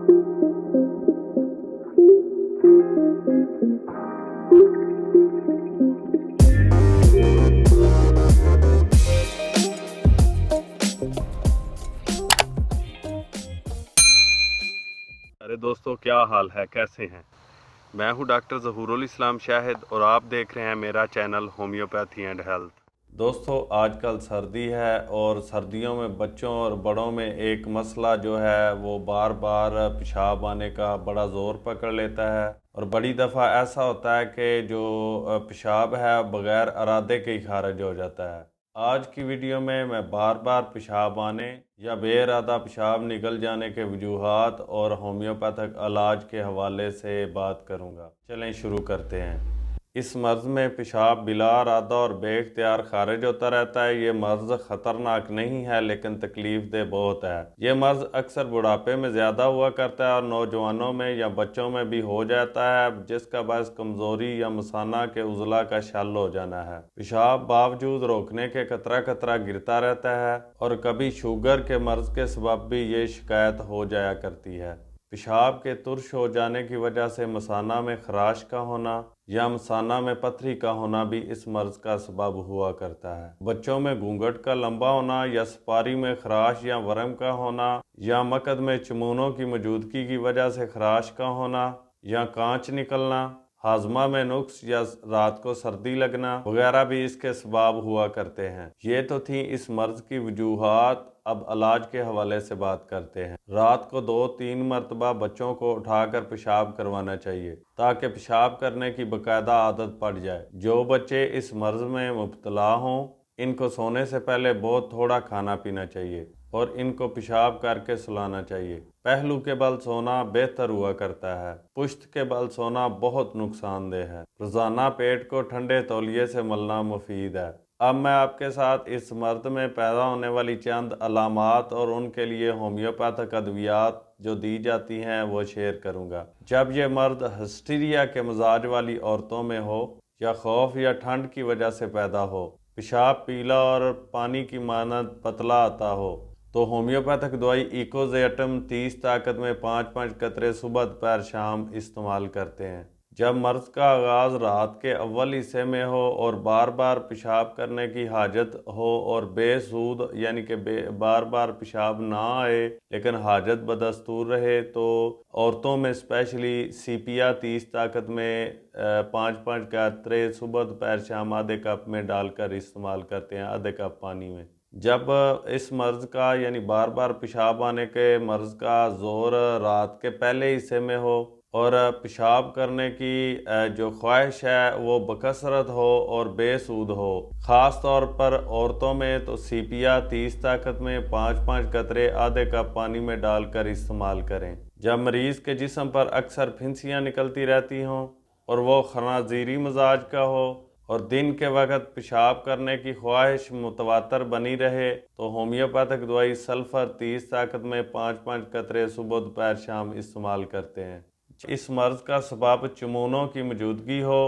अरे दोस्तों, क्या हाल है, कैसे हैं। मैं हूं डॉक्टर ज़हूरुल इस्लाम शाहिद और आप देख रहे हैं मेरा चैनल होम्योपैथी एंड हेल्थ। दोस्तों, आजकल सर्दी है और सर्दियों में बच्चों और बड़ों में एक मसला जो है वो बार बार पेशाब आने का बड़ा ज़ोर पकड़ लेता है और बड़ी दफ़ा ऐसा होता है कि जो पेशाब है बग़ैर इरादे के ही खारिज हो जाता है। आज की वीडियो में मैं बार बार पेशाब आने या बेइरादा पेशाब निकल जाने के वजूहात और होम्योपैथिक इलाज के हवाले से बात करूंगा। चलें शुरू करते हैं। इस मर्ज़ में पेशाब बिला इरादा और बेख्तियार खारिज होता रहता है। ये मर्ज़ ख़तरनाक नहीं है लेकिन तकलीफ़ दह बहुत है। ये मर्ज़ अक्सर बुढ़ापे में ज़्यादा हुआ करता है और नौजवानों में या बच्चों में भी हो जाता है, जिसका बायस कमज़ोरी या मसाना के उज़ला का शल हो जाना है। पेशाब बावजूद रोकने के कतरा गिरता रहता है और कभी शुगर के मर्ज़ के सबब भी ये शिकायत हो जाया करती है। पेशाब के तुर्श हो जाने की वजह से मसाना में खराश का होना या मसाना में पथरी का होना भी इस मर्ज़ का सबब हुआ करता है। बच्चों में घूंघट का लंबा होना या सपारी में खराश या वरम का होना या मकद में चमूनों की मौजूदगी की वजह से खराश का होना या कांच निकलना, हाजमा में नुक्स या रात को सर्दी लगना वगैरह भी इसके सबब हुआ करते हैं। ये तो थी इस मर्ज़ की वजूहात। अब इलाज के हवाले से बात करते हैं। रात को 2-3 मरतबा बच्चों को उठाकर पेशाब करवाना चाहिए ताकि पेशाब करने की बाकायदा आदत पड़ जाए। जो बच्चे इस मर्ज़ में मुब्तला हों, इनको सोने से पहले बहुत थोड़ा खाना पीना चाहिए और इनको पेशाब करके सुलाना चाहिए। पहलू के बल सोना बेहतर हुआ करता है, पुश्त के बल सोना बहुत नुकसानदेह है। रोज़ाना पेट को ठंडे तौलिए से मलना मुफीद है। अब मैं आपके साथ इस मर्द में पैदा होने वाली चंद अलामात और उनके लिए होम्योपैथिक अद्वियात जो दी जाती हैं वो शेयर करूंगा। जब ये मर्द हिस्टीरिया के मिजाज वाली औरतों में हो या खौफ या ठंड की वजह से पैदा हो, पेशाब पीला और पानी की मानद पतला आता हो, तो होम्योपैथिक दवाई इकोजेटम 30 ताकत में 5-5 कतरे सुबह दोपहर शाम इस्तेमाल करते हैं। जब मर्ज़ का आगाज़ रात के अव्वल हिस्से में हो और बार बार पेशाब करने की हाजत हो और बेसूद यानी कि बार बार पेशाब ना आए लेकिन हाजत बदस्तूर रहे, तो औरतों में स्पेशली सीपिया 30 ताकत में 5-5 कतरे सुबह दोपहर शाम आधे कप में डालकर इस्तेमाल करते हैं, आधे कप पानी में। जब इस मर्ज़ का यानी बार बार पेशाब आने के मर्ज़ का ज़ोर रात के पहले हिस्से में हो और पेशाब करने की जो ख्वाहिश है वो बकसरत हो और बेसूद हो, ख़ास तौर पर औरतों में, तो सीपिया 30 ताकत में 5-5 कतरे आधे कप पानी में डालकर इस्तेमाल करें। जब मरीज़ के जिस्म पर अक्सर फिंसियाँ निकलती रहती हों और वो खनाजीरी मिजाज का हो और दिन के वक्त पेशाब करने की ख्वाहिश मुतवातर बनी रहे, तो होम्योपैथिक दवाई सल्फर 30 ताकत में 5-5 कतरे सुबह दोपहर शाम इस्तेमाल करते हैं। इस मर्ज़ का सबब चमूनों की मौजूदगी हो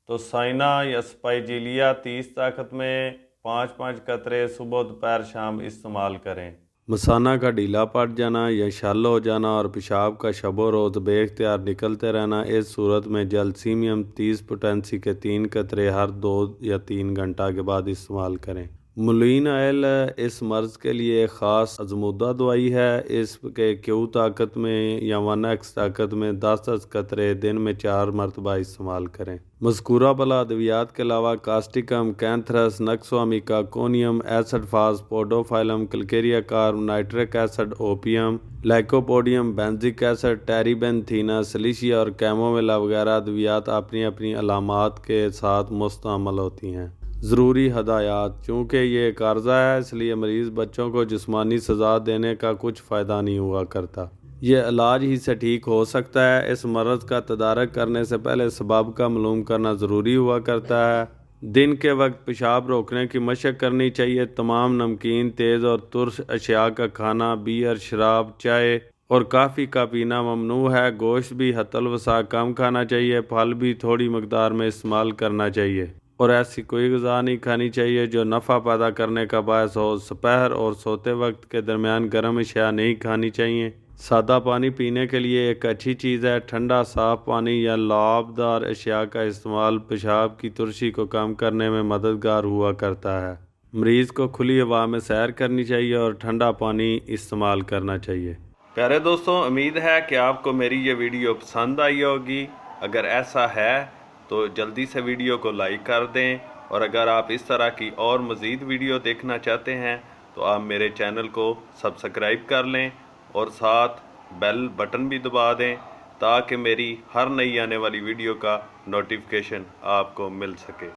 तो साइना या स्पाइजिलिया 30 ताकत में 5-5 कतरे सुबह दोपहर शाम इस्तेमाल करें। मसाना का ढीला पड़ जाना या शल हो जाना और पेशाब का शबो रोज़ बेख्तियार निकलते रहना, इस सूरत में जलसीमियम 30 पोटेंसी के 3 कतरे हर 2 या 3 घंटा के बाद इस्तेमाल करें। मुलीन ऑयल इस मर्ज़ के लिए एक ख़ास आजमूदा दवाई है। इसके क्यू ताकत में या 1x ताकत में 10-10 कतरे दिन में 4 मरतबा इस्तेमाल करें। मज़कूरा बला अद्वियात के अलावा causticum, cantharis, nux vomica, conium, acid phos, podophyllum, calcarea carb, nitric acid, opium, lycopodium, benzoic acid, terebinthina, silicea और कैमोमिला वगैरह अद्वियात अपनी अपनी अलामात के साथ मुस्तअमल होती हैं। ज़रूरी हदायत: चूँकि ये कर्जा है इसलिए मरीज़ बच्चों को जिस्मानी सज़ा देने का कुछ फ़ायदा नहीं हुआ करता। ये इलाज ही से ठीक हो सकता है। इस मर्ज़ का तदारक करने से पहले सबब का मालूम करना ज़रूरी हुआ करता है। दिन के वक्त पेशाब रोकने की मशक करनी चाहिए। तमाम नमकीन, तेज़ और तुर्श अशिया का खाना, बियर, शराब, चाय और काफ़ी का पीना ममनू है। गोश्त भी हतल वसा कम खाना चाहिए। फल भी थोड़ी मकदार में इस्तेमाल करना चाहिए और ऐसी कोई ग़िज़ा नहीं खानी चाहिए जो नफ़ा पैदा करने का बायस हो। दोपहर और सोते वक्त के दरमियान गर्म अशिया नहीं खानी चाहिए। सादा पानी पीने के लिए एक अच्छी चीज़ है। ठंडा साफ़ पानी या लाभदार अशिया का इस्तेमाल पेशाब की तुरशी को कम करने में मददगार हुआ करता है। मरीज़ को खुली हवा में सैर करनी चाहिए और ठंडा पानी इस्तेमाल करना चाहिए। प्यारे दोस्तों, उम्मीद है कि आपको मेरी ये वीडियो पसंद आई होगी। अगर ऐसा है तो जल्दी से वीडियो को लाइक कर दें, और अगर आप इस तरह की और मज़ीद वीडियो देखना चाहते हैं तो आप मेरे चैनल को सब्सक्राइब कर लें और साथ बेल बटन भी दबा दें ताकि मेरी हर नई आने वाली वीडियो का नोटिफिकेशन आपको मिल सके।